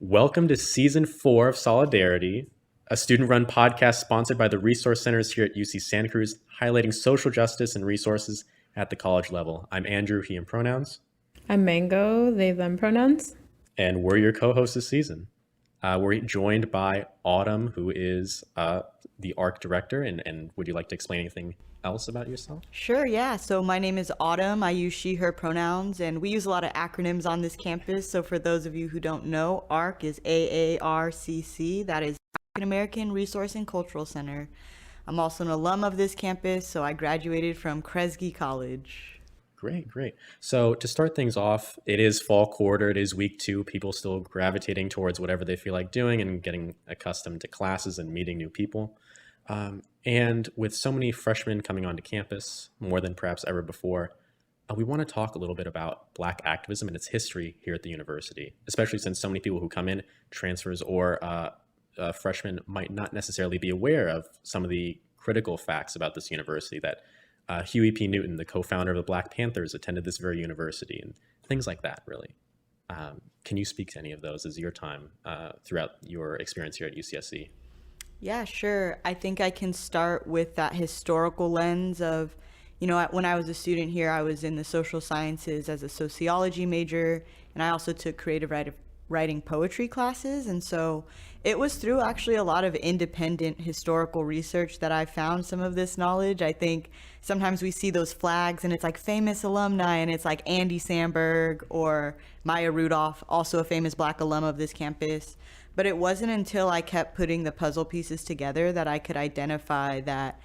Welcome to Season 4 of Solidarity, a student-run podcast sponsored by the Resource Centers here at UC Santa Cruz, highlighting social justice and resources at the college level. I'm Andrew, he, and pronouns. I'm Mango, they, them pronouns. And we're your co-hosts this season. We're joined by Autumn, who is the ARC director. And would you like to explain anything else about yourself? Sure, yeah. So my name is Autumn. I use she, her pronouns, and we use a lot of acronyms on this campus. So for those of you who don't know, ARC is AARCC. That is African American Resource and Cultural Center. I'm also an alum of this campus, so I graduated from Kresge College. Great. So to start things off, it is fall quarter, it is week 2, people still gravitating towards whatever they feel like doing and getting accustomed to classes and meeting new people. And with so many freshmen coming onto campus, more than perhaps ever before, we want to talk a little bit about Black activism and its history here at the university, especially since so many people who come in, transfers or freshmen, might not necessarily be aware of some of the critical facts about this university, that Huey P. Newton, the co-founder of the Black Panthers, attended this very university, and things like that, really. Can you speak to any of those as your time throughout your experience here at UCSC? Yeah, sure. I think I can start with that historical lens of, when I was a student here, I was in the social sciences as a sociology major, and I also took creative writing poetry classes. And so it was through actually a lot of independent historical research that I found some of this knowledge. I think sometimes we see those flags and it's like famous alumni, and it's like Andy Samberg or Maya Rudolph, also a famous Black alum of this campus. But it wasn't until I kept putting the puzzle pieces together that I could identify that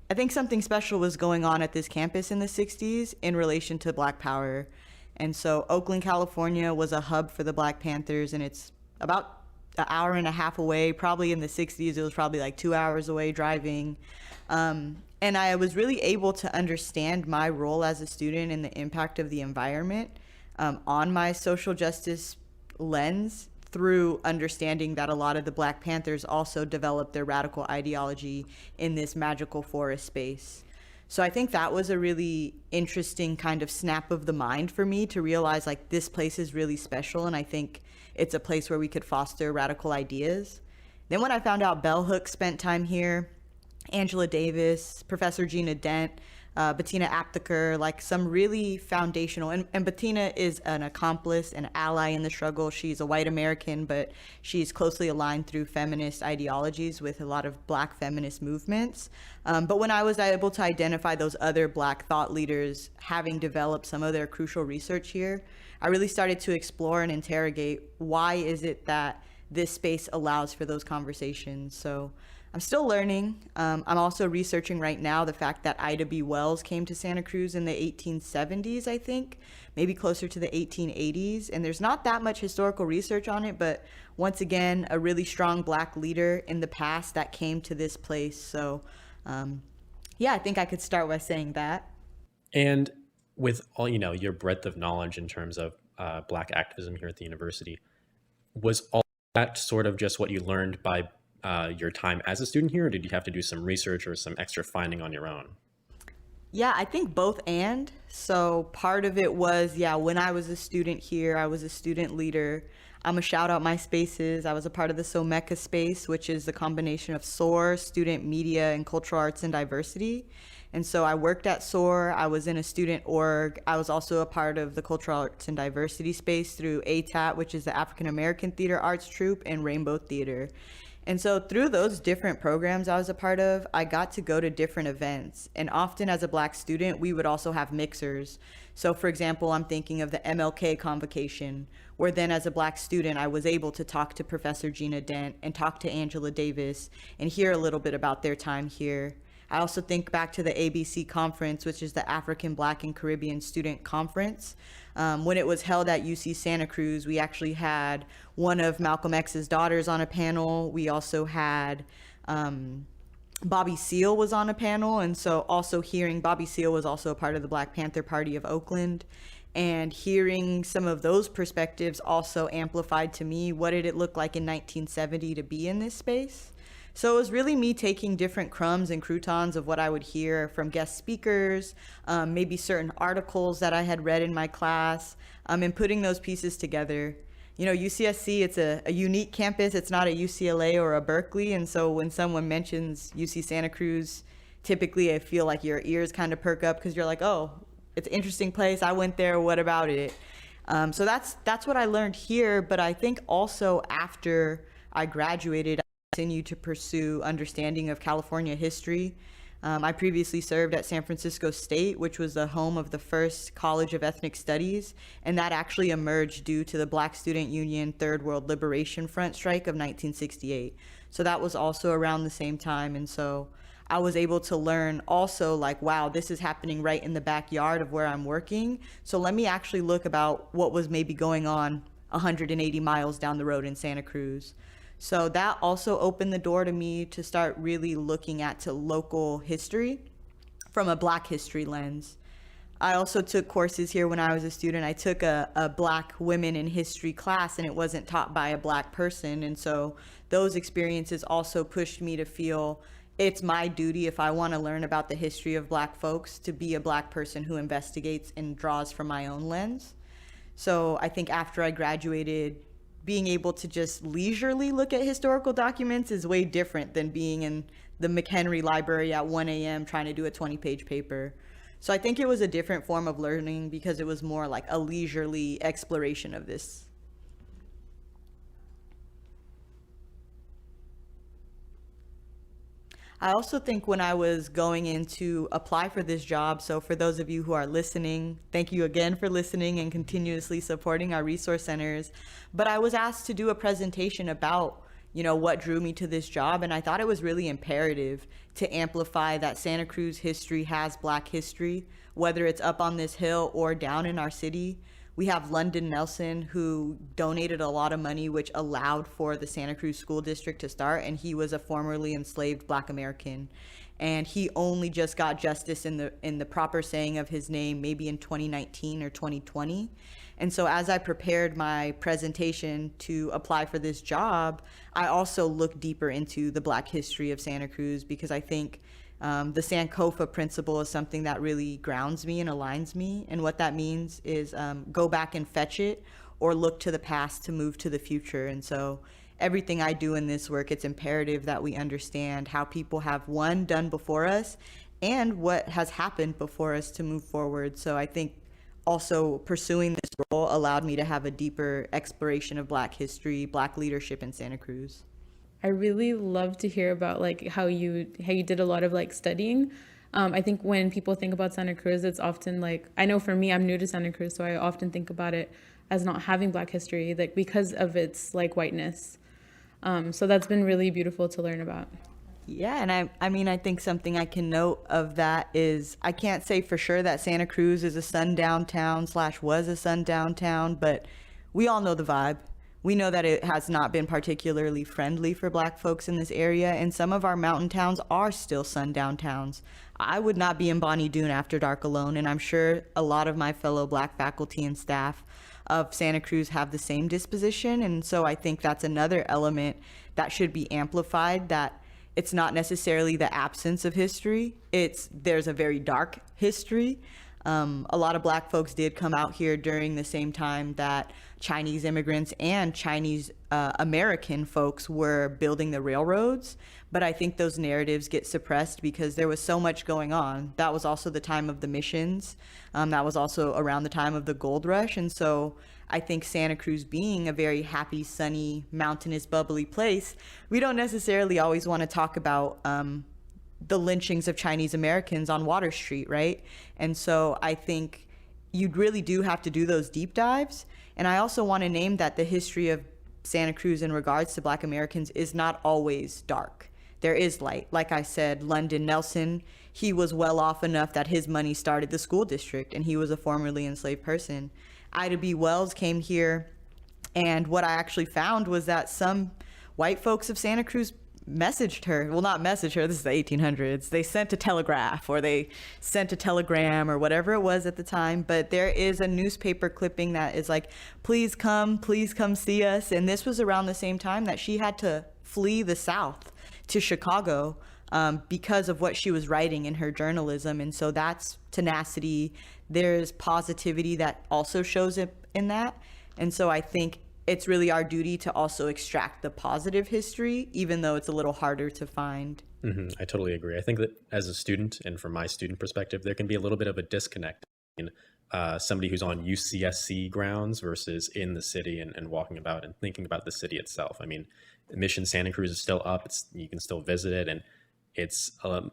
I think something special was going on at this campus in the 60s in relation to Black Power. And so Oakland, California was a hub for the Black Panthers, and it's about an hour and a half away. Probably in the 60s, it was probably like 2 hours away driving. And I was really able to understand my role as a student and the impact of the environment on my social justice lens, through understanding that a lot of the Black Panthers also developed their radical ideology in this magical forest space. So I think that was a really interesting kind of snap of the mind for me to realize, like, this place is really special, and I think it's a place where we could foster radical ideas. Then when I found out Bell Hooks spent time here, Angela Davis, Professor Gina Dent, Bettina Apteker, like some really foundational, and Bettina is an accomplice, an ally in the struggle. She's a white American, but she's closely aligned through feminist ideologies with a lot of Black feminist movements. But when I was able to identify those other Black thought leaders having developed some of their crucial research here, I really started to explore and interrogate, why is it that this space allows for those conversations? So I'm still learning. I'm also researching right now the fact that Ida B. Wells came to Santa Cruz in the 1870s, I think, maybe closer to the 1880s. And there's not that much historical research on it, but once again, a really strong Black leader in the past that came to this place. So I think I could start by saying that. And with all, your breadth of knowledge in terms of Black activism here at the university, was all that sort of just what you learned by your time as a student here, or did you have to do some research or some extra finding on your own? Yeah, I think both and. So part of it was, when I was a student here, I was a student leader. I'm a shout out my spaces. I was a part of the SOMECA space, which is the combination of SOAR, Student Media and Cultural Arts and Diversity. And so I worked at SOAR. I was in a student org. I was also a part of the Cultural Arts and Diversity space through ATAT, which is the African American Theater Arts Troupe, and Rainbow Theater. And so through those different programs I was a part of, I got to go to different events. And often as a Black student, we would also have mixers. So for example, I'm thinking of the MLK convocation, where then as a Black student, I was able to talk to Professor Gina Dent and talk to Angela Davis and hear a little bit about their time here. I also think back to the ABC conference, which is the African, Black, and Caribbean Student Conference. When it was held at UC Santa Cruz, we actually had one of Malcolm X's daughters on a panel. We also had Bobby Seale was on a panel. And so also hearing Bobby Seale was also a part of the Black Panther Party of Oakland. And hearing some of those perspectives also amplified to me, what did it look like in 1970 to be in this space? So it was really me taking different crumbs and croutons of what I would hear from guest speakers, maybe certain articles that I had read in my class, and putting those pieces together. UCSC, it's a unique campus. It's not a UCLA or a Berkeley. And so when someone mentions UC Santa Cruz, typically I feel like your ears kind of perk up because you're like, oh, it's an interesting place. I went there. What about it? So that's what I learned here. But I think also after I graduated, I continued to pursue understanding of California history. I previously served at San Francisco State, which was the home of the first College of Ethnic Studies, and that actually emerged due to the Black Student Union Third World Liberation Front strike of 1968. So that was also around the same time, and so I was able to learn also like, wow, this is happening right in the backyard of where I'm working. So let me actually look about what was maybe going on 180 miles down the road in Santa Cruz. So that also opened the door to me to start really looking at to local history from a Black history lens. I also took courses here when I was a student. I took a Black women in history class, and it wasn't taught by a Black person. And so those experiences also pushed me to feel it's my duty, if I want to learn about the history of Black folks, to be a Black person who investigates and draws from my own lens. So I think after I graduated, being able to just leisurely look at historical documents is way different than being in the McHenry Library at 1 a.m. trying to do a 20-page paper. So I think it was a different form of learning because it was more like a leisurely exploration of this. I also think when I was going in to apply for this job, so for those of you who are listening, thank you again for listening and continuously supporting our resource centers. But I was asked to do a presentation about, what drew me to this job. And I thought it was really imperative to amplify that Santa Cruz history has Black history, whether it's up on this hill or down in our city. We have London Nelson, who donated a lot of money, which allowed for the Santa Cruz School District to start, and he was a formerly enslaved Black American. And he only just got justice in the proper saying of his name, maybe in 2019 or 2020. And so as I prepared my presentation to apply for this job, I also looked deeper into the Black history of Santa Cruz, because I think the Sankofa principle is something that really grounds me and aligns me. And what that means is go back and fetch it, or look to the past to move to the future. And so everything I do in this work, it's imperative that we understand how people have, one, done before us, and what has happened before us to move forward. So I think also pursuing this role allowed me to have a deeper exploration of Black history, Black leadership in Santa Cruz. I really love to hear about like how you did a lot of like studying. I think when people think about Santa Cruz, it's often like, I know for me, I'm new to Santa Cruz, so I often think about it as not having Black history, like because of its like whiteness. So that's been really beautiful to learn about. Yeah, and I think something I can note of that is I can't say for sure that Santa Cruz is a sundown town / was a sundown town, but we all know the vibe. We know that it has not been particularly friendly for Black folks in this area, and some of our mountain towns are still sundown towns. I would not be in Bonnie Doon after dark alone, and I'm sure a lot of my fellow Black faculty and staff of Santa Cruz have the same disposition. And so I think that's another element that should be amplified, that it's not necessarily the absence of history, there's a very dark history. A lot of Black folks did come out here during the same time that Chinese immigrants and Chinese American folks were building the railroads. But I think those narratives get suppressed because there was so much going on. That was also the time of the missions. That was also around the time of the gold rush. And so I think Santa Cruz being a very happy, sunny, mountainous, bubbly place, we don't necessarily always want to talk about the lynchings of Chinese Americans on Water Street, right? And so I think you really do have to do those deep dives. And I also want to name that the history of Santa Cruz in regards to Black Americans is not always dark. There is light. Like I said, London Nelson, he was well off enough that his money started the school district, and he was a formerly enslaved person. Ida B. Wells came here, and what I actually found was that some white folks of Santa Cruz messaged her. Well, not messaged her, this is the 1800s. They sent a telegraph, or they sent a telegram, or whatever it was at the time. But there is a newspaper clipping that is like, please come see us. And this was around the same time that she had to flee the South to Chicago because of what she was writing in her journalism. And so that's tenacity. There's positivity that also shows it in that. And so I think it's really our duty to also extract the positive history, even though it's a little harder to find. I totally agree. I think that as a student, and from my student perspective, there can be a little bit of a disconnect between somebody who's on UCSC grounds versus in the city and walking about and thinking about the city itself. I mean, Mission Santa Cruz is still up. You can still visit it, and it's a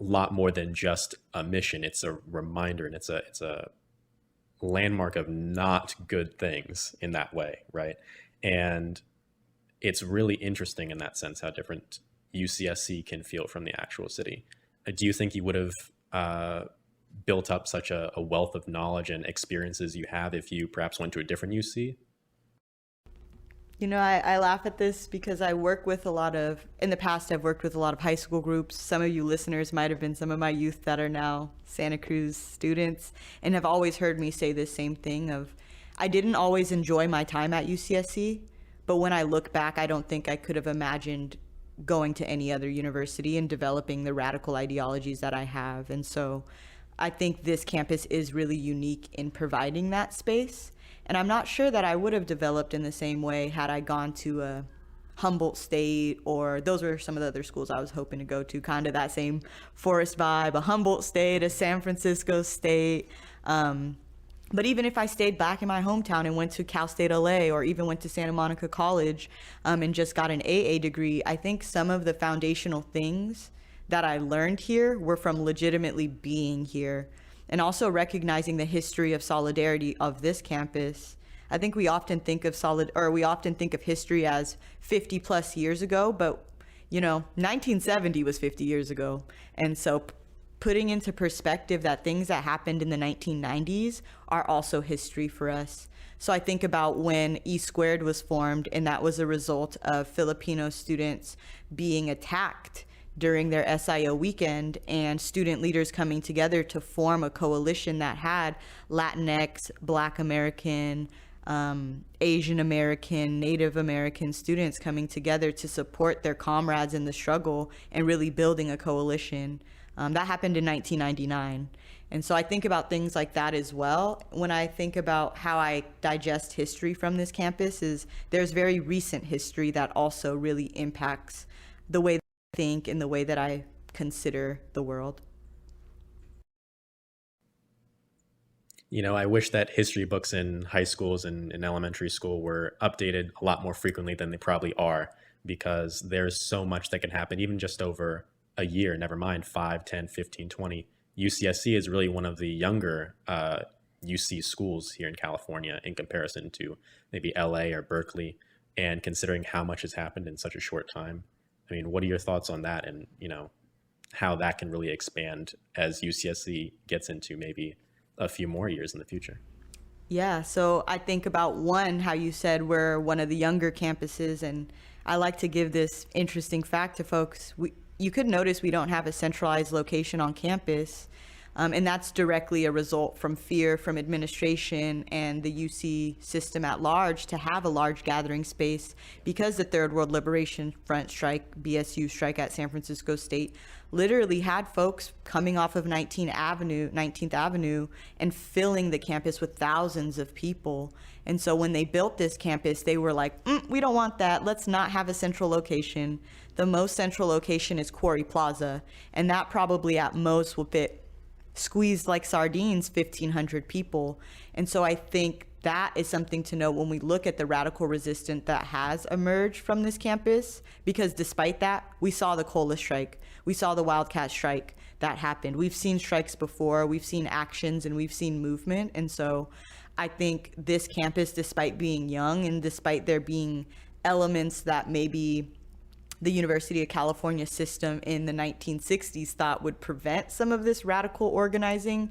lot more than just a mission. It's a reminder, and it's a landmark of not good things in that way, right? And it's really interesting in that sense how different UCSC can feel from the actual city. Do you think you would have built up such a wealth of knowledge and experiences you have if you perhaps went to a different UC? You know, I laugh at this because I work with a lot of, in the past, I've worked with a lot of high school groups. Some of you listeners might have been some of my youth that are now Santa Cruz students and have always heard me say this same thing of, I didn't always enjoy my time at UCSC, but when I look back, I don't think I could have imagined going to any other university and developing the radical ideologies that I have. And so I think this campus is really unique in providing that space. And I'm not sure that I would have developed in the same way had I gone to a Humboldt State, or those were some of the other schools I was hoping to go to, kind of that same forest vibe, a Humboldt State, a San Francisco State. But even if I stayed back in my hometown and went to Cal State LA, or even went to Santa Monica College and just got an AA degree, I think some of the foundational things that I learned here were from legitimately being here. And also recognizing the history of solidarity of this campus. I think we often think of history as 50 plus years ago, but 1970 was 50 years ago. And so putting into perspective that things that happened in the 1990s are also history for us. So I think about when E Squared was formed, and that was a result of Filipino students being attacked during their SIO weekend, and student leaders coming together to form a coalition that had Latinx, Black American, Asian American, Native American students coming together to support their comrades in the struggle and really building a coalition. That happened in 1999. And so I think about things like that as well. When I think about how I digest history from this campus, is there's very recent history that also really impacts the way think in the way that I consider the world. I wish that history books in high schools and in elementary school were updated a lot more frequently than they probably are, because there's so much that can happen even just over a year, never mind 5, 10, 15, 20. UCSC is really one of the younger UC schools here in California in comparison to maybe LA or Berkeley, and considering how much has happened in such a short time. I mean, what are your thoughts on that, and how that can really expand as UCSC gets into maybe a few more years in the future? Yeah, so I think about how you said we're one of the younger campuses, and I like to give this interesting fact to folks. You could notice we don't have a centralized location on campus, and that's directly a result from fear from administration and the UC system at large to have a large gathering space, because the Third World Liberation Front strike, BSU strike at San Francisco State, literally had folks coming off of 19th Avenue and filling the campus with thousands of people. And so when they built this campus, they were like, we don't want that. Let's not have a central location. The most central location is Quarry Plaza, and that probably at most will fit, squeezed like sardines, 1,500 people. And so I think that is something to note when we look at the radical resistance that has emerged from this campus, because despite that, we saw the Cola strike, we saw the Wildcat strike that happened. We've seen strikes before, we've seen actions, and we've seen movement. And so I think this campus, despite being young and despite there being elements that maybe the University of California system in the 1960s thought would prevent some of this radical organizing,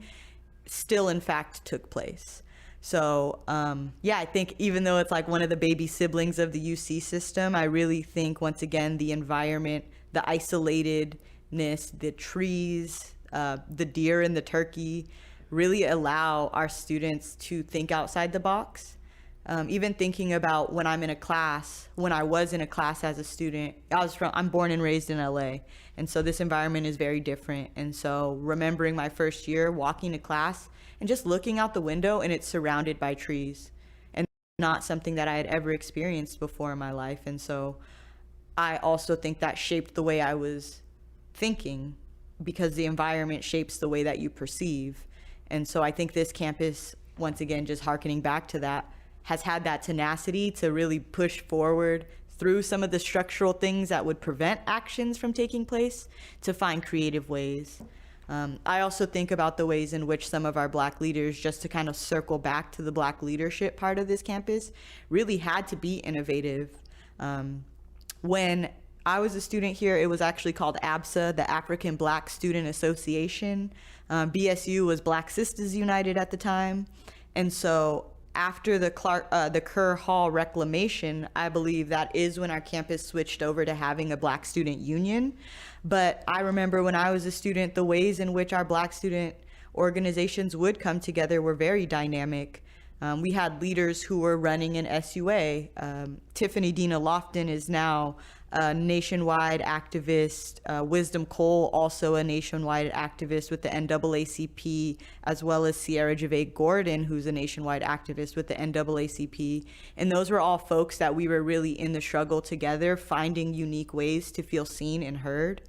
still in fact took place. So I think even though it's like one of the baby siblings of the UC system, I really think once again the environment, the isolatedness, the trees, the deer and the turkey really allow our students to think outside the box. Even thinking about when I was in a class as a student, I'm born and raised in LA. And so this environment is very different. And so remembering my first year walking to class and just looking out the window, and it's surrounded by trees. not something that I had ever experienced before in my life. And so I also think that shaped the way I was thinking, because the environment shapes the way that you perceive. And so I think this campus, once again, just hearkening back to that, has had that tenacity to really push forward through some of the structural things that would prevent actions from taking place to find creative ways. I also think about the ways in which some of our Black leaders, just to kind of circle back to the Black leadership part of this campus, really had to be innovative. When I was a student here, it was actually called ABSA, the African Black Student Association. BSU was Black Sisters United at the time. And so after the Kerr Hall reclamation, I believe that is when our campus switched over to having a Black student union. But I remember when I was a student, the ways in which our Black student organizations would come together were very dynamic. We had leaders who were running an SUA. Tiffany Dina Lofton is now a nationwide activist. Wisdom Cole, also a nationwide activist with the NAACP, as well as Sierra Javed Gordon, who's a nationwide activist with the NAACP. And those were all folks that we were really in the struggle together, finding unique ways to feel seen and heard.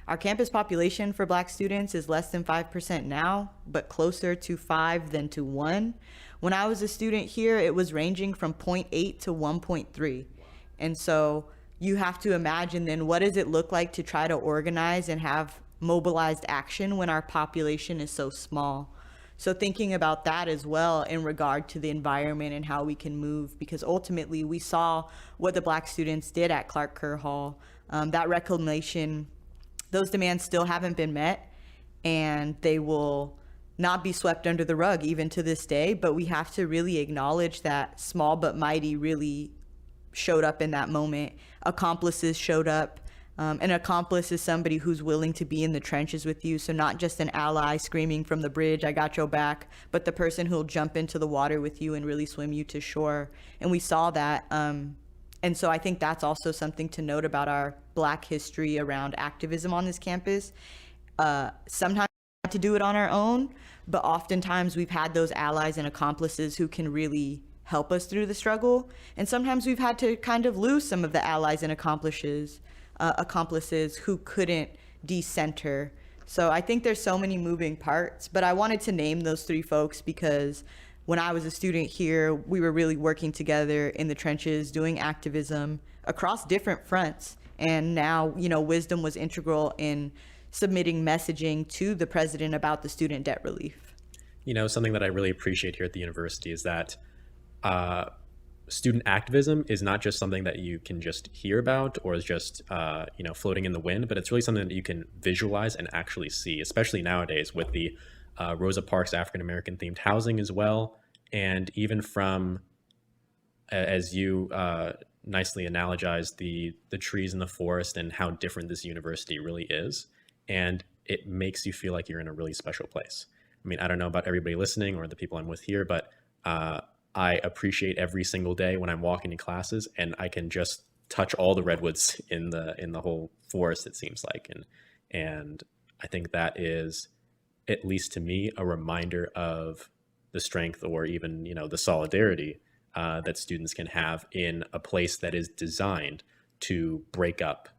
Our campus population for Black students is less than 5% now, but closer to 5 than to 1. When I was a student here, it was ranging from 0.8 to 1.3. And so you have to imagine then, what does it look like to try to organize and have mobilized action when our population is so small? So thinking about that as well in regard to the environment and how we can move, because ultimately we saw what the Black students did at Clark Kerr Hall. That reclamation, those demands still haven't been met, and they will not be swept under the rug even to this day. But we have to really acknowledge that small but mighty really showed up in that moment. Accomplices showed up. An accomplice is somebody who's willing to be in the trenches with you. So not just an ally screaming from the bridge, I got your back, but the person who'll jump into the water with you and really swim you to shore. And we saw that. And so I think that's also something to note about our Black history around activism on this campus. Sometimes we have to do it on our own, but oftentimes we've had those allies and accomplices who can really help us through the struggle. And sometimes we've had to kind of lose some of the allies and accomplices who couldn't decenter. So I think there's so many moving parts, but I wanted to name those 3 folks because when I was a student here, we were really working together in the trenches, doing activism across different fronts. And now, you know, Wisdom was integral in submitting messaging to the president about the student debt relief. You know, something that I really appreciate here at the university is that student activism is not just something that you can just hear about or is just, you know, floating in the wind, but it's really something that you can visualize and actually see, especially nowadays with the Rosa Parks African-American themed housing as well. And even from, as you nicely analogized, the trees in the forest and how different this university really is. And it makes you feel like you're in a really special place. I mean, I don't know about everybody listening or the people I'm with here, but I appreciate every single day when I'm walking to classes and I can just touch all the redwoods in the whole forest, it seems like. And I think that is, at least to me, a reminder of the strength or even, you know, the solidarity that students can have in a place that is designed to break up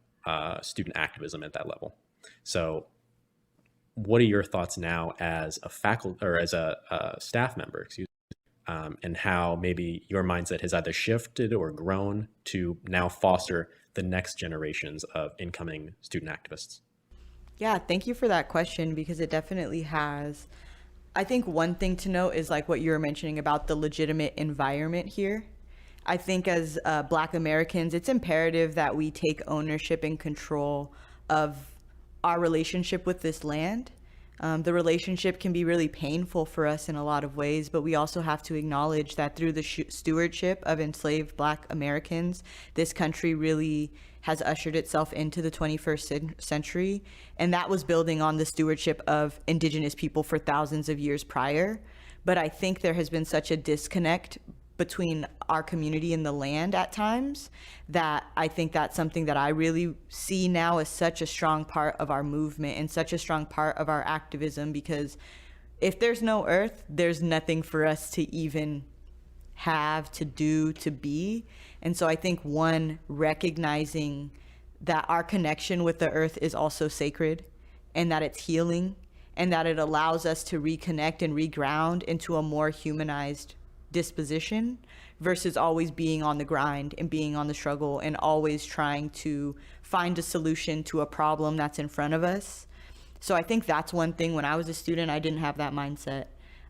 student activism at that level. So what are your thoughts now as a faculty or as a staff member, excuse me, and how maybe your mindset has either shifted or grown to now foster the next generations of incoming student activists? Yeah, thank you for that question, because it definitely has. I think one thing to note is like what you were mentioning about the legitimate environment here. I think as Black Americans, it's imperative that we take ownership and control of our relationship with this land. The relationship can be really painful for us in a lot of ways, but we also have to acknowledge that through the stewardship of enslaved Black Americans, this country really has ushered itself into the 21st century. And that was building on the stewardship of Indigenous people for thousands of years prior. But I think there has been such a disconnect between our community and the land at times that I think that's something that I really see now as such a strong part of our movement and such a strong part of our activism, because if there's no earth, there's nothing for us to even have, to do, to be. And so I think one, recognizing that our connection with the earth is also sacred, and that it's healing, and that it allows us to reconnect and reground into a more humanized disposition versus always being on the grind and being on the struggle and always trying to find a solution to a problem that's in front of us. So I think that's one thing. When I was a student, I didn't have that mindset.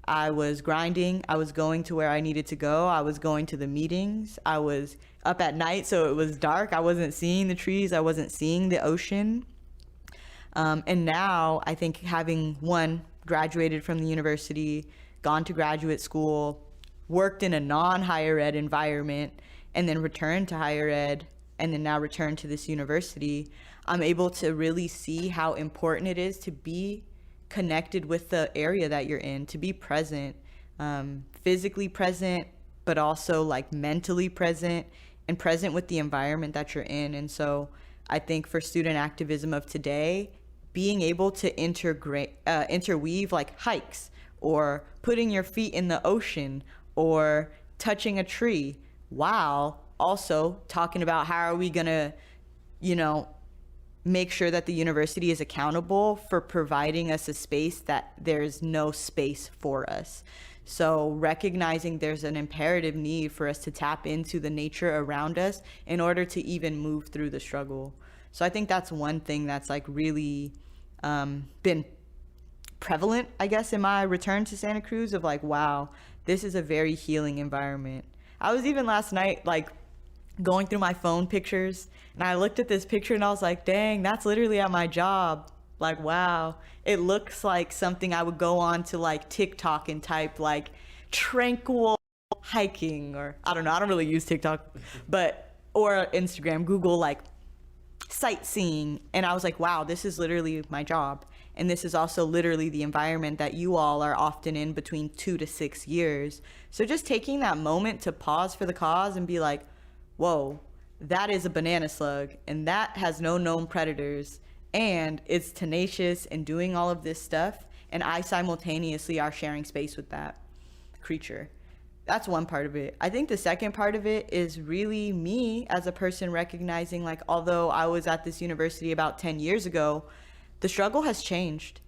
I was grinding. I was going to where I needed to go. I was going to the meetings. I was up at night, so it was dark. I wasn't seeing the trees. I wasn't seeing the ocean. And now I think, having graduated from the university, gone to graduate school, worked in a non-higher ed environment, and then returned to higher ed, and then now returned to this university, I'm able to really see how important it is to be connected with the area that you're in, to be present, physically present, but also like mentally present and present with the environment that you're in. And so I think for student activism of today, being able to interweave like hikes, or putting your feet in the ocean, or touching a tree, while also talking about how are we gonna, make sure that the university is accountable for providing us a space that there's no space for us. So recognizing there's an imperative need for us to tap into the nature around us in order to even move through the struggle. So I think that's one thing that's like really been prevalent, I guess, in my return to Santa Cruz, of like, wow, this is a very healing environment. I was even last night like going through my phone pictures, and I looked at this picture and I was like, dang, that's literally at my job. Like, wow, it looks like something I would go on to like TikTok and type like tranquil hiking, or I don't know, I don't really use TikTok, or Instagram, Google like sightseeing. And I was like, wow, this is literally my job. And this is also literally the environment that you all are often in between 2 to 6 years. So just taking that moment to pause for the cause and be like, whoa, that is a banana slug, and that has no known predators, and it's tenacious and doing all of this stuff, and I simultaneously are sharing space with that creature. That's one part of it. I think the second part of it is really me as a person recognizing, like, although I was at this university about 10 years ago, the struggle has changed.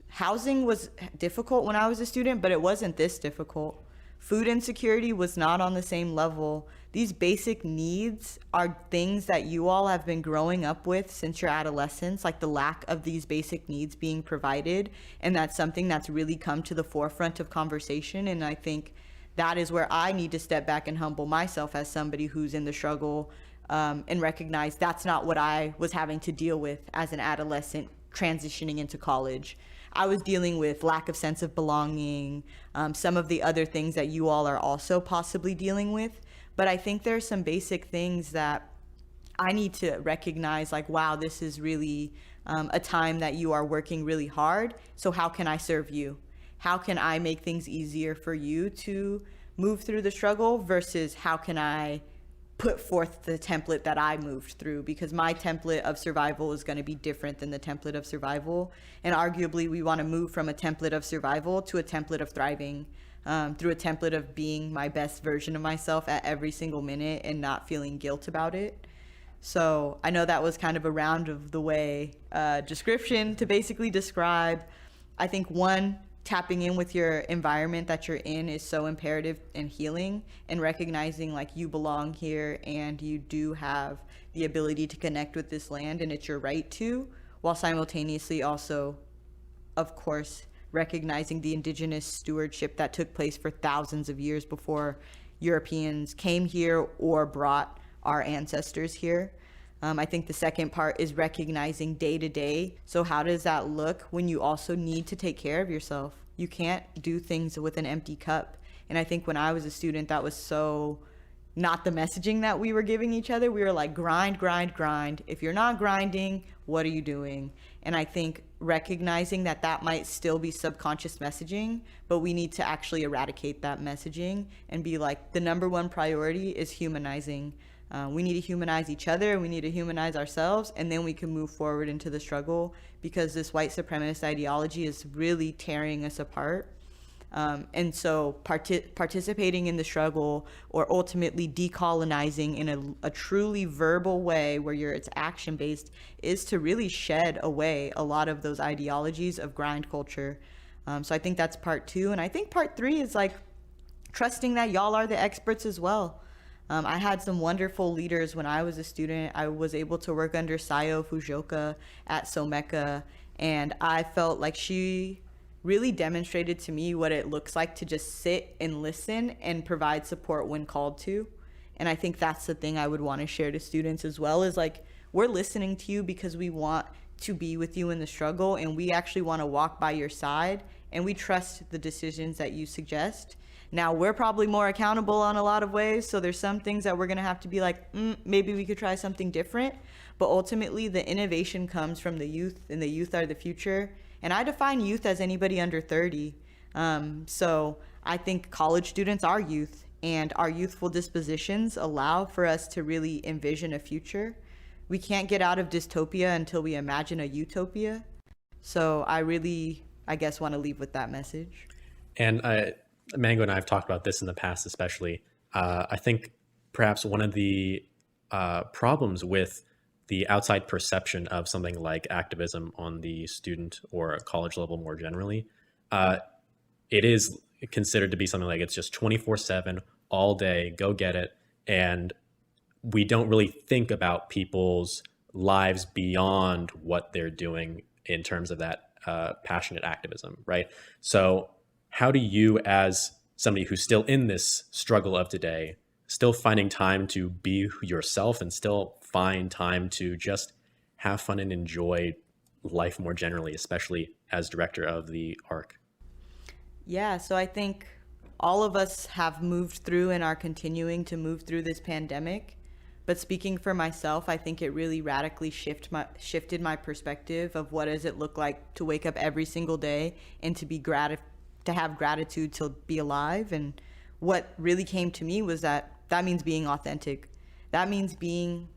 Housing was difficult when I was a student, but it wasn't this difficult. Food insecurity was not on the same level. These basic needs are things that you all have been growing up with since your adolescence, like the lack of these basic needs being provided. And that's something that's really come to the forefront of conversation. And I think that is where I need to step back and humble myself as somebody who's in the struggle, and recognize that's not what I was having to deal with as an adolescent transitioning into college. I was dealing with lack of sense of belonging, some of the other things that you all are also possibly dealing with. But I think there's some basic things that I need to recognize, like, wow, this is really a time that you are working really hard. So how can I serve you? How can I make things easier for you to move through the struggle, versus how can I put forth the template that I moved through, because my template of survival is going to be different than the template of survival. And arguably we want to move from a template of survival to a template of thriving, through a template of being my best version of myself at every single minute and not feeling guilt about it. So I know that was kind of a round of the way description to basically describe, I think, one, tapping in with your environment that you're in is so imperative in healing, and recognizing like you belong here and you do have the ability to connect with this land and it's your right to, while simultaneously also, of course, recognizing the indigenous stewardship that took place for thousands of years before Europeans came here or brought our ancestors here. I think the second part is recognizing day to day. So how does that look when you also need to take care of yourself? You can't do things with an empty cup. And I think when I was a student, that was so not the messaging that we were giving each other. We were like, grind, grind, grind. If you're not grinding, what are you doing? And I think recognizing that that might still be subconscious messaging, but we need to actually eradicate that messaging and be like, the number one priority is humanizing. We need to humanize each other, we need to humanize ourselves, and then we can move forward into the struggle, because this white supremacist ideology is really tearing us apart. And so participating in the struggle, or ultimately decolonizing in a truly verbal way where it's action based, is to really shed away a lot of those ideologies of grind culture. So I think that's part 2. And I think part 3 is like trusting that y'all are the experts as well. I had some wonderful leaders when I was a student. I was able to work under Sayo Fujioka at Someka, and I felt like she really demonstrated to me what it looks like to just sit and listen and provide support when called to. And I think that's the thing I would want to share to students as well, is like, we're listening to you because we want to be with you in the struggle, and we actually want to walk by your side, and we trust the decisions that you suggest. Now, we're probably more accountable on a lot of ways, so there's some things that we're going to have to be like, maybe we could try something different. But ultimately, the innovation comes from the youth, and the youth are the future. And I define youth as anybody under 30. So I think college students are youth, and our youthful dispositions allow for us to really envision a future. We can't get out of dystopia until we imagine a utopia. So I really, I guess, want to leave with that message. And Mango and I have talked about this in the past, especially. I think perhaps one of the problems with the outside perception of something like activism on the student or college level more generally, it is considered to be something like it's just 24/7, all day, go get it. And we don't really think about people's lives beyond what they're doing in terms of that passionate activism, right? So how do you, as somebody who's still in this struggle of today, still finding time to be yourself and still find time to just have fun and enjoy life more generally, especially as director of the ARC? Yeah, so I think all of us have moved through and are continuing to move through this pandemic. But speaking for myself, I think it really radically shifted my perspective of what does it look like to wake up every single day and to be to have gratitude to be alive. And what really came to me was that means being authentic. That means being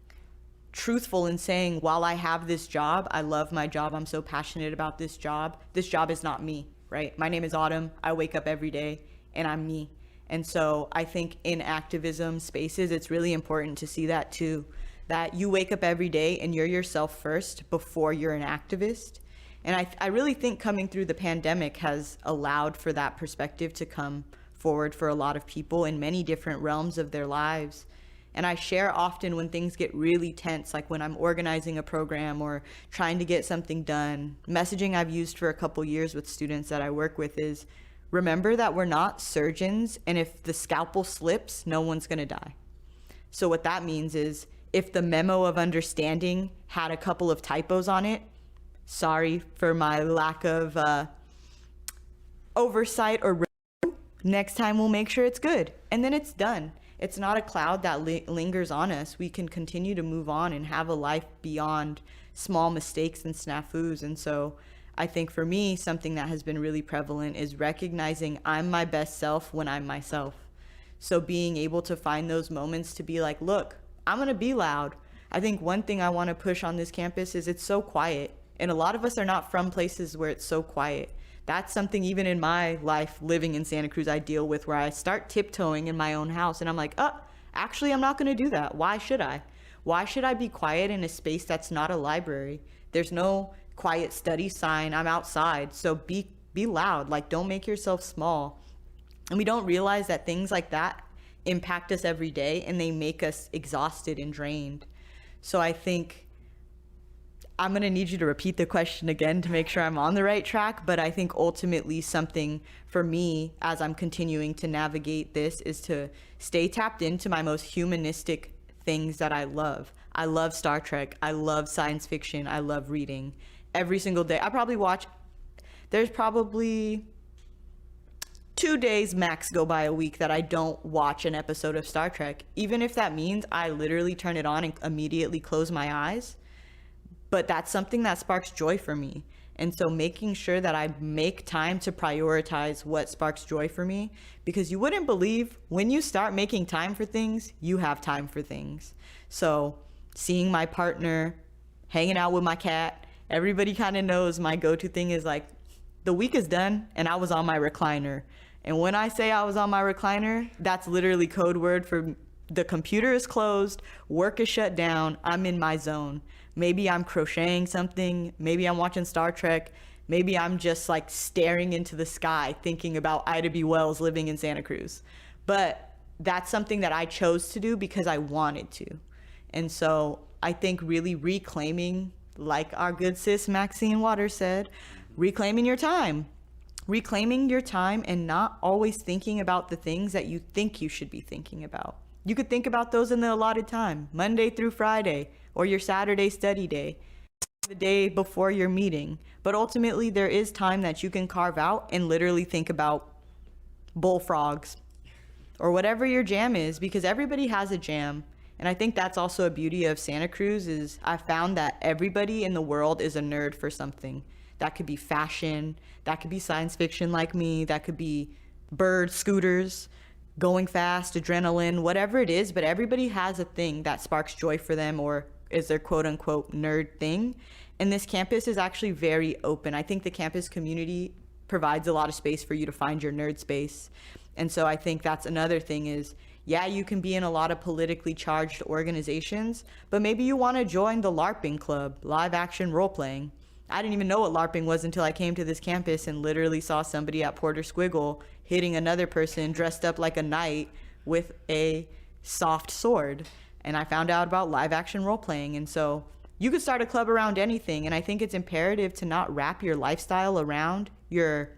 truthful in saying, while I have this job, I love my job, I'm so passionate about this job is not me, right? My name is Autumn. I wake up every day and I'm me. And so I think in activism spaces, it's really important to see that too, that you wake up every day and you're yourself first before you're an activist. And I really think coming through the pandemic has allowed for that perspective to come forward for a lot of people in many different realms of their lives. And I share often when things get really tense, like when I'm organizing a program or trying to get something done. Messaging I've used for a couple years with students that I work with is, remember that we're not surgeons, and if the scalpel slips, no one's gonna die. So what that means is, if the memo of understanding had a couple of typos on it, sorry for my lack of oversight or review. Next time we'll make sure it's good, and then it's done. It's not a cloud that lingers on us. We can continue to move on and have a life beyond small mistakes and snafus. And so I think for me, something that has been really prevalent is recognizing I'm my best self when I'm myself. So being able to find those moments to be like, look, I'm gonna be loud. I think one thing I wanna push on this campus is it's so quiet. And a lot of us are not from places where it's so quiet. That's something even in my life living in Santa Cruz I deal with, where I start tiptoeing in my own house and I'm like, actually I'm not gonna do that. Why should I? Why should I be quiet in a space that's not a library? There's no quiet study sign. I'm outside. So be loud. Like, don't make yourself small. And we don't realize that things like that impact us every day and they make us exhausted and drained. So I think I'm going to need you to repeat the question again to make sure I'm on the right track. But I think ultimately something for me as I'm continuing to navigate this is to stay tapped into my most humanistic things that I love. I love Star Trek. I love science fiction. I love reading. Every single day. There's probably 2 days max go by a week that I don't watch an episode of Star Trek, even if that means I literally turn it on and immediately close my eyes. But that's something that sparks joy for me. And so making sure that I make time to prioritize what sparks joy for me, because you wouldn't believe when you start making time for things, you have time for things. So seeing my partner, hanging out with my cat, everybody kind of knows my go-to thing is like, the week is done and I was on my recliner. And when I say I was on my recliner, that's literally code word for the computer is closed, work is shut down, I'm in my zone. Maybe I'm crocheting something, maybe I'm watching Star Trek, maybe I'm just like staring into the sky thinking about Ida B. Wells living in Santa Cruz. But that's something that I chose to do because I wanted to. And so I think really reclaiming, like our good sis Maxine Waters said, reclaiming your time. Reclaiming your time and not always thinking about the things that you think you should be thinking about. You could think about those in the allotted time, Monday through Friday, or your Saturday study day, the day before your meeting. But ultimately, there is time that you can carve out and literally think about bullfrogs or whatever your jam is, because everybody has a jam. And I think that's also a beauty of Santa Cruz is I found that everybody in the world is a nerd for something. That could be fashion, that could be science fiction like me, that could be bird scooters, going fast, adrenaline, whatever it is, but everybody has a thing that sparks joy for them or is their quote unquote nerd thing. And this campus is actually very open. I think the campus community provides a lot of space for you to find your nerd space. And so I think that's another thing is, yeah, you can be in a lot of politically charged organizations, but maybe you want to join the LARPing club, live action role playing. I didn't even know what LARPing was until I came to this campus and literally saw somebody at Porter Squiggle hitting another person dressed up like a knight with a soft sword. And I found out about live action role playing. And so you could start a club around anything. And I think it's imperative to not wrap your lifestyle around your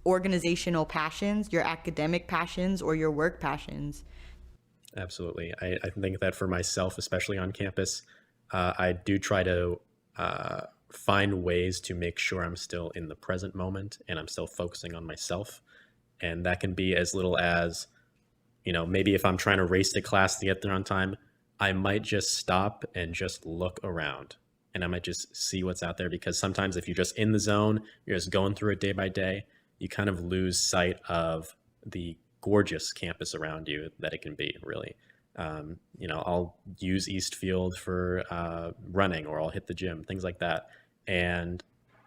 organizational passions, your academic passions, or your work passions. Absolutely. I think that for myself, especially on campus, I do try to find ways to make sure I'm still in the present moment and I'm still focusing on myself. And that can be as little as, maybe if I'm trying to race to class to get there on time, I might just stop and just look around and I might just see what's out there, because sometimes if you're just in the zone, you're just going through it day by day, you kind of lose sight of the gorgeous campus around you that it can be, really. I'll use Eastfield for running, or I'll hit the gym, things like that. And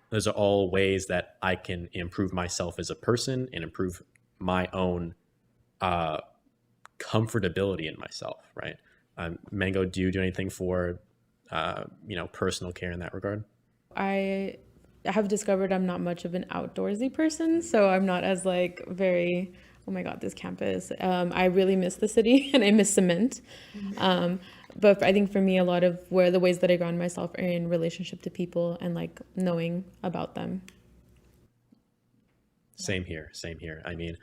those are all ways that I can improve myself as a person and improve my own comfortability in myself, right? Mango, do you do anything for, personal care in that regard? I have discovered I'm not much of an outdoorsy person, so I'm not as very, oh my God, this campus. I really miss the city and I miss cement. But I think for me, a lot of the ways that I ground myself are in relationship to people and knowing about them. Same here. I mean,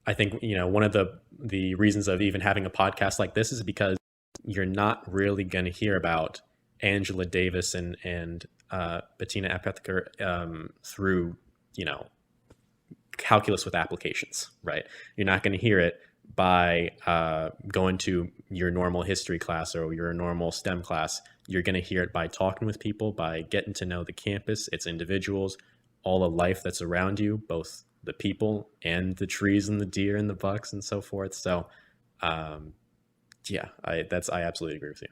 I think, one of the reasons of even having a podcast like this is because you're not really going to hear about Angela Davis and Bettina Epetker through, calculus with applications, right? You're not going to hear it by going to your normal history class or your normal STEM class. You're going to hear it by talking with people, by getting to know the campus, its individuals, all the life that's around you, both the people and the trees and the deer and the bucks and so forth. So, I absolutely agree with you.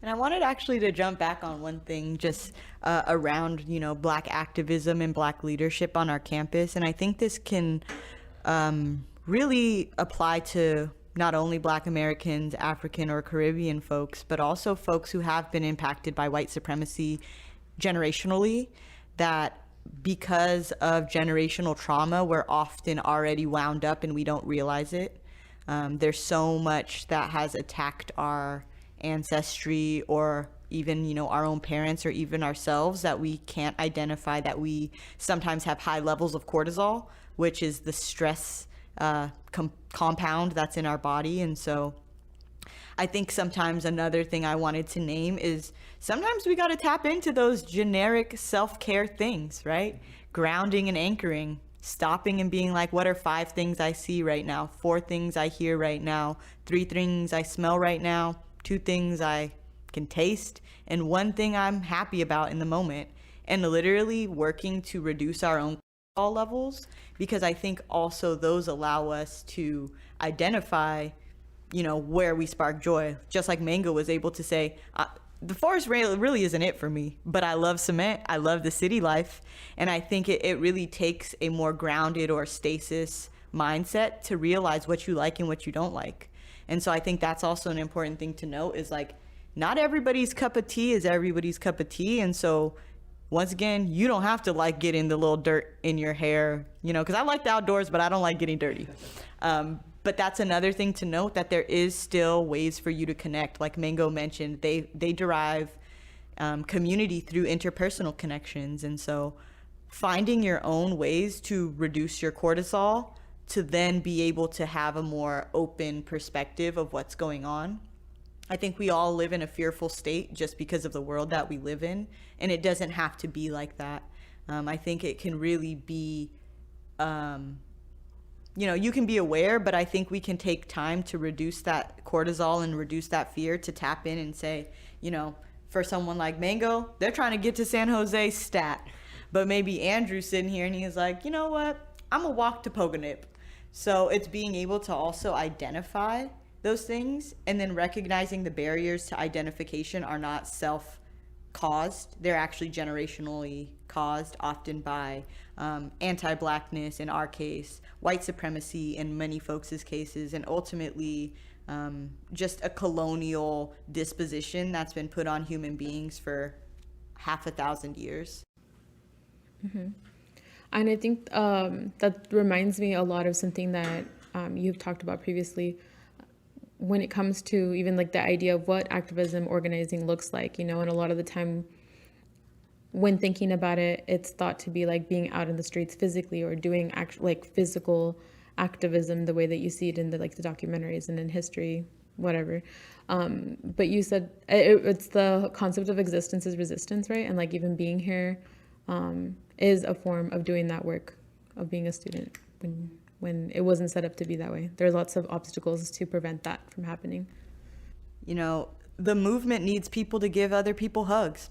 And I wanted actually to jump back on one thing just around, Black activism and Black leadership on our campus. And I think this can really apply to not only Black Americans, African or Caribbean folks, but also folks who have been impacted by white supremacy generationally, that because of generational trauma, we're often already wound up and we don't realize it. There's so much that has attacked our ancestry or even, our own parents or even ourselves that we can't identify, that we sometimes have high levels of cortisol, which is the stress compound that's in our body. And so I think sometimes another thing I wanted to name is sometimes we got to tap into those generic self-care things, right? Grounding and anchoring, stopping and being like, what are 5 things I see right now? 4 things I hear right now? 3 things I smell right now? 2 things I can taste? And 1 thing I'm happy about in the moment. And literally working to reduce our own cortisol levels, because I think also those allow us to identify where we spark joy. Just like Mango was able to say, the forest really isn't it for me, but I love cement, I love the city life. And I think it really takes a more grounded or stasis mindset to realize what you like and what you don't like. And so I think that's also an important thing to note is like, not everybody's cup of tea is everybody's cup of tea. And so once again, you don't have to like getting the little dirt in your hair, you know, because I like the outdoors, but I don't like getting dirty. But that's another thing to note, that there is still ways for you to connect. Like Mango mentioned, they derive community through interpersonal connections. And so finding your own ways to reduce your cortisol to then be able to have a more open perspective of what's going on. I think we all live in a fearful state just because of the world that we live in, and it doesn't have to be like that. I think it can really be, you know, you can be aware, but I think we can take time to reduce that cortisol and reduce that fear, to tap in and say, you know, for someone like Mango, they're trying to get to San Jose stat, but maybe Andrew's sitting here and he's like, you know what, I'm gonna walk to Pogonip. So it's being able to also identify those things, and then recognizing the barriers to identification are not self-caused. They're actually generationally caused, often by anti-Blackness in our case, white supremacy in many folks' cases, and ultimately just a colonial disposition that's been put on human beings for 500 years. Mm-hmm. And I think that reminds me a lot of something that you've talked about previously, when it comes to even like the idea of what activism organizing looks like, you know, and a lot of the time when thinking about it, it's thought to be like being out in the streets physically, or doing like physical activism the way that you see it in the like the documentaries and in history, whatever. But you said it's the concept of existence is resistance, right? And like even being here is a form of doing that work of being a student when it wasn't set up to be that way. There's lots of obstacles to prevent that from happening. You know, the movement needs people to give other people hugs.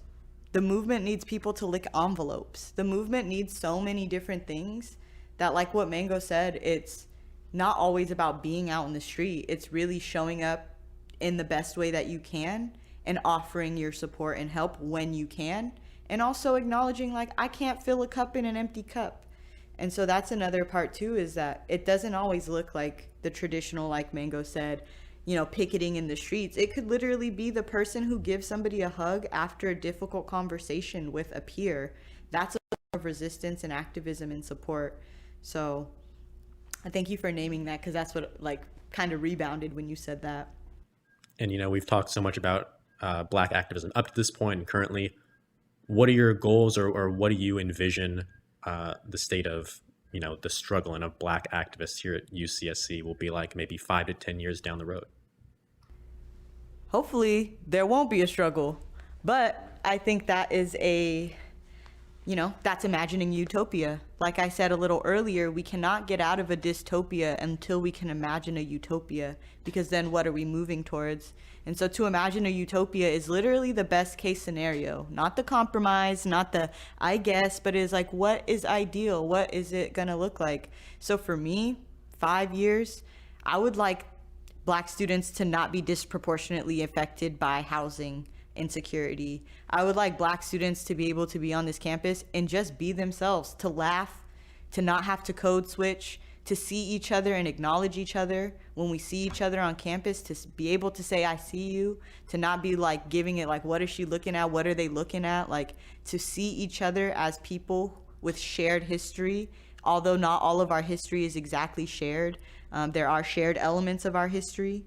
The movement needs people to lick envelopes. The movement needs so many different things that, like what Mango said, it's not always about being out in the street. It's really showing up in the best way that you can and offering your support and help when you can. And also acknowledging, like, I can't fill a cup in an empty cup. And so that's another part too, is that it doesn't always look like the traditional, like Mango said, you know, picketing in the streets. It could literally be the person who gives somebody a hug after a difficult conversation with a peer. That's a form of resistance and activism and support. So I thank you for naming that, because that's what like kind of rebounded when you said that. And, you know, we've talked so much about Black activism up to this point and currently. What are your goals, or what do you envision the state of, you know, the struggle and of Black activists here at UCSC will be like maybe 5 to 10 years down the road? Hopefully there won't be a struggle, but I think that is that's imagining utopia. Like I said a little earlier, we cannot get out of a dystopia until we can imagine a utopia, because then what are we moving towards? And so to imagine a utopia is literally the best case scenario, not the compromise, not the I guess, but is like, what is ideal? What is it gonna look like? So for me, 5 years, I would like Black students to not be disproportionately affected by housing insecurity. I would like Black students to be able to be on this campus and just be themselves, to laugh, to not have to code switch, to see each other and acknowledge each other when we see each other on campus, to be able to say, I see you, to not be like giving it like, what is she looking at? What are they looking at? Like, to see each other as people with shared history. Although not all of our history is exactly shared, there are shared elements of our history.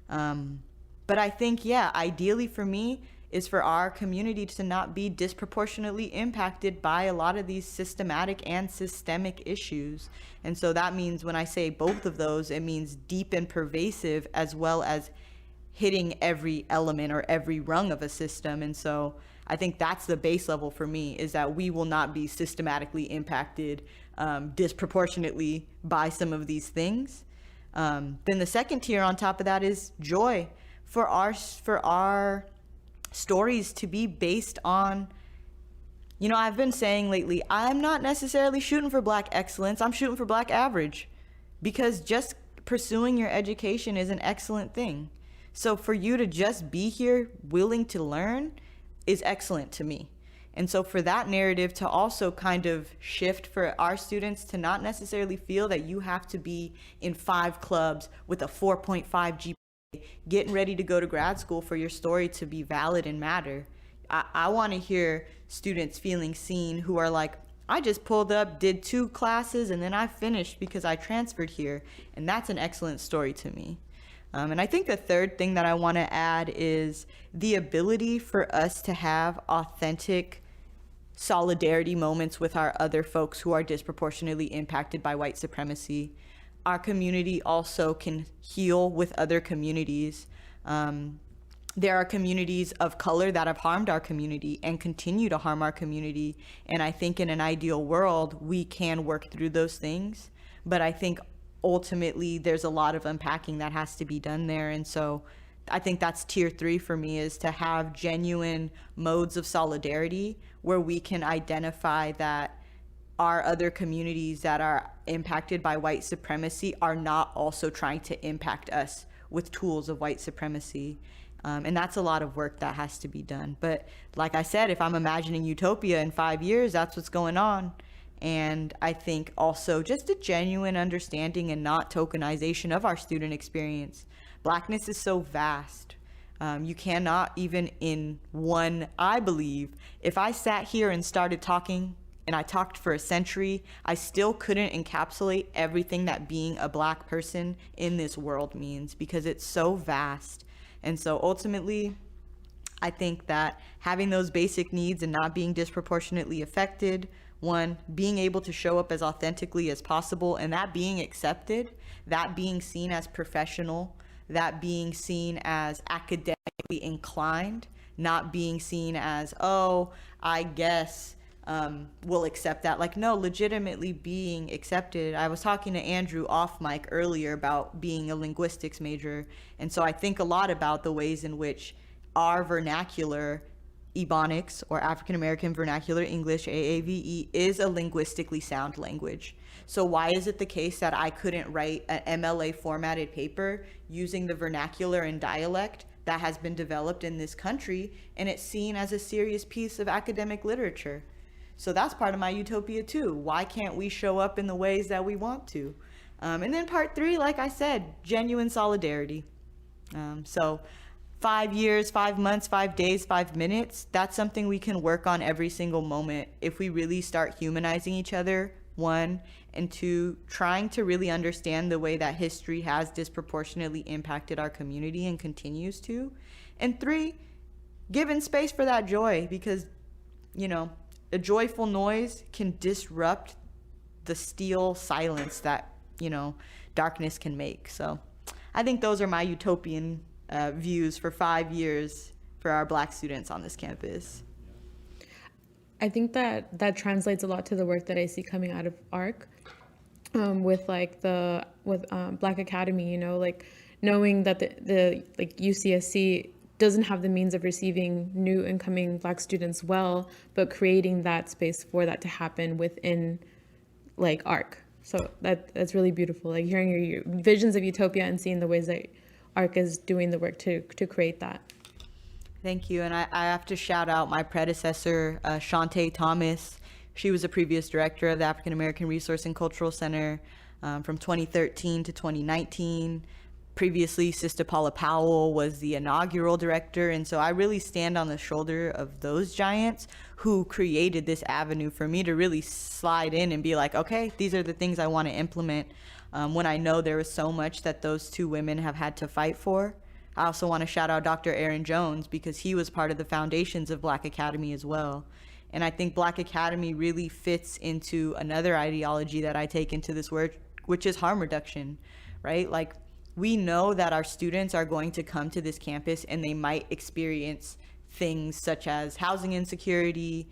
But I think, yeah, ideally for me is for our community to not be disproportionately impacted by a lot of these systematic and systemic issues. And so that means, when I say both of those, it means deep and pervasive, as well as hitting every element or every rung of a system. And so I think that's the base level for me, is that we will not be systematically impacted disproportionately by some of these things. Then the second tier on top of that is joy, for our stories to be based on, you know, I've been saying lately, I'm not necessarily shooting for Black excellence, I'm shooting for Black average, because just pursuing your education is an excellent thing. So for you to just be here willing to learn is excellent to me. And so for that narrative to also kind of shift for our students to not necessarily feel that you have to be in 5 clubs with a 4.5 GPA, getting ready to go to grad school for your story to be valid and matter. I want to hear students feeling seen who are like, I just pulled up, did 2 classes, and then I finished because I transferred here. And that's an excellent story to me. And I think the third thing that I want to add is the ability for us to have authentic solidarity moments with our other folks who are disproportionately impacted by white supremacy. Our community also can heal with other communities. There are communities of color that have harmed our community and continue to harm our community. And I think in an ideal world, we can work through those things. But I think ultimately there's a lot of unpacking that has to be done there. And so I think that's tier 3 for me, is to have genuine modes of solidarity where we can identify that our other communities that are impacted by white supremacy are not also trying to impact us with tools of white supremacy. And that's a lot of work that has to be done. But like I said, if I'm imagining utopia in 5 years, that's what's going on. And I think also just a genuine understanding and not tokenization of our student experience. Blackness is so vast. You cannot even in one, I believe, if I sat here and started talking and I talked for a century, I still couldn't encapsulate everything that being a Black person in this world means, because it's so vast. And so ultimately, I think that having those basic needs and not being disproportionately affected, one, being able to show up as authentically as possible, and that being accepted, that being seen as professional, that being seen as academically inclined, not being seen as, oh, I guess we'll accept that. Like, no, legitimately being accepted. I was talking to Andrew off mic earlier about being a linguistics major. And so I think a lot about the ways in which our vernacular, Ebonics, or African American Vernacular English, AAVE, is a linguistically sound language. So why is it the case that I couldn't write an MLA formatted paper using the vernacular and dialect that has been developed in this country, and it's seen as a serious piece of academic literature? So that's part of my utopia too. Why can't we show up in the ways that we want to? And then part 3, like I said, genuine solidarity. So 5 years, 5 months, 5 days, 5 minutes, that's something we can work on every single moment if we really start humanizing each other, 1, and 2, trying to really understand the way that history has disproportionately impacted our community and continues to, and 3, giving space for that joy, because, you know, a joyful noise can disrupt the steel silence that, you know, darkness can make. So I think those are my utopian views for 5 years for our Black students on this campus. I think that that translates a lot to the work that I see coming out of ARC, with Black Academy, you know, like knowing that the like UCSC doesn't have the means of receiving new incoming Black students well, but creating that space for that to happen within like ARC. So that's really beautiful, like hearing your visions of utopia and seeing the ways that ARC is doing the work to create that. Thank you. And I have to shout out my predecessor, Shantae Thomas. She was a previous director of the African American Resource and Cultural Center from 2013 to 2019. Previously, Sister Paula Powell was the inaugural director. And so I really stand on the shoulder of those giants who created this avenue for me to really slide in and be like, okay, these are the things I want to implement, when I know there was so much that those 2 women have had to fight for. I also want to shout out Dr. Aaron Jones, because he was part of the foundations of Black Academy as well. And I think Black Academy really fits into another ideology that I take into this work, which is harm reduction, right? Like, we know that our students are going to come to this campus and they might experience things such as housing insecurity,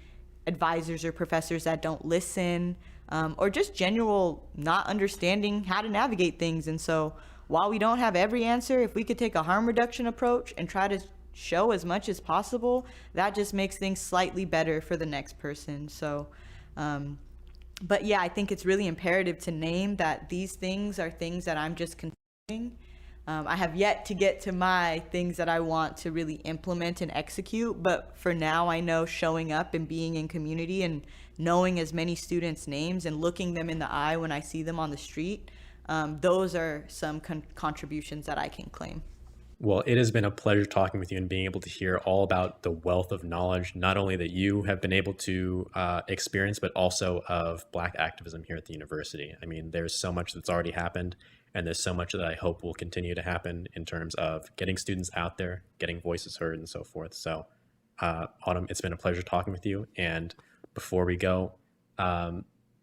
advisors or professors that don't listen, or just general not understanding how to navigate things. And so while we don't have every answer, if we could take a harm reduction approach and try to show as much as possible, that just makes things slightly better for the next person. So, but yeah, I think it's really imperative to name that these things are things that I'm just considering. I have yet to get to my things that I want to really implement and execute, but for now, I know showing up and being in community and knowing as many students' names and looking them in the eye when I see them on the street, those are some contributions that I can claim. Well, it has been a pleasure talking with you and being able to hear all about the wealth of knowledge, not only that you have been able to experience, but also of Black activism here at the university. I mean, there's so much that's already happened, and there's so much that I hope will continue to happen in terms of getting students out there, getting voices heard, and so forth. So, Autumn, it's been a pleasure talking with you. And before we go,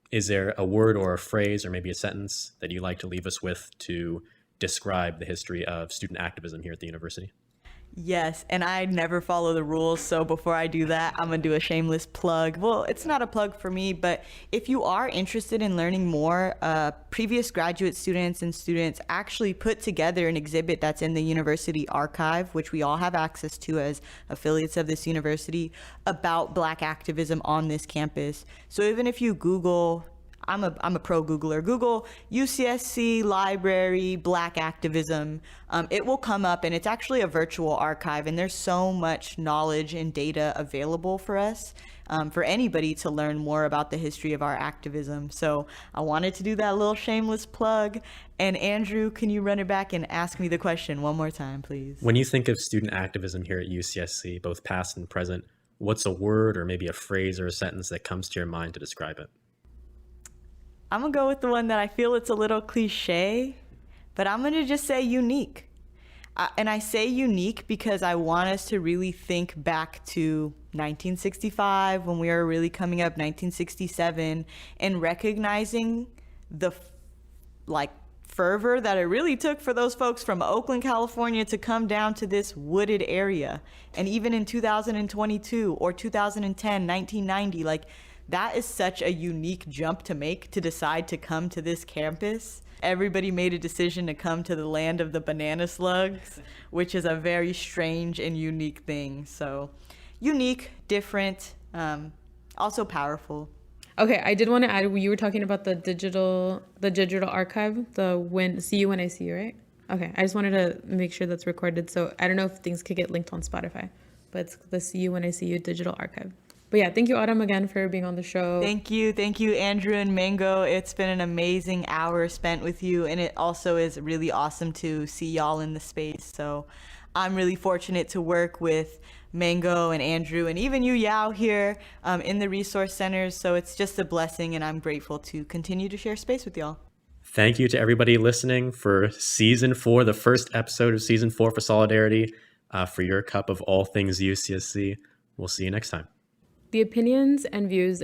is there a word or a phrase or maybe a sentence that you'd like to leave us with to describe the history of student activism here at the university? Yes, and I never follow the rules, so before I do that, I'm gonna do a shameless plug. Well, it's not a plug for me, but if you are interested in learning more, previous graduate students and students actually put together an exhibit that's in the university archive, which we all have access to as affiliates of this university, about Black activism on this campus. So even if you Google, I'm a pro Googler. Google UCSC library Black activism. It will come up, and it's actually a virtual archive, and there's so much knowledge and data available for us, for anybody to learn more about the history of our activism. So I wanted to do that little shameless plug. And Andrew, can you run it back and ask me the question one more time, please? When you think of student activism here at UCSC, both past and present, what's a word or maybe a phrase or a sentence that comes to your mind to describe it? I'm gonna go with the one that I feel it's a little cliche, but I'm gonna just say unique. And I say unique because I want us to really think back to 1965 when we were really coming up, 1967, and recognizing the fervor that it really took for those folks from Oakland, California to come down to this wooded area. And even in 2022 or 2010, 1990, that is such a unique jump to make, to decide to come to this campus. Everybody made a decision to come to the land of the banana slugs, which is a very strange and unique thing. So unique, different, also powerful. Okay, I did want to add, you were talking about the digital archive, see you when I see you, right? Okay, I just wanted to make sure that's recorded. So I don't know if things could get linked on Spotify, but it's the See You When I See You digital archive. But yeah, thank you, Autumn, again for being on the show. Thank you, Andrew and Mango. It's been an amazing hour spent with you, and it also is really awesome to see y'all in the space. So I'm really fortunate to work with Mango and Andrew and even you, Yao, here in the resource centers. So it's just a blessing, and I'm grateful to continue to share space with y'all. Thank you to everybody listening for season 4, the first episode of season 4 for Solidarity, for your cup of all things UCSC. We'll see you next time. The opinions and views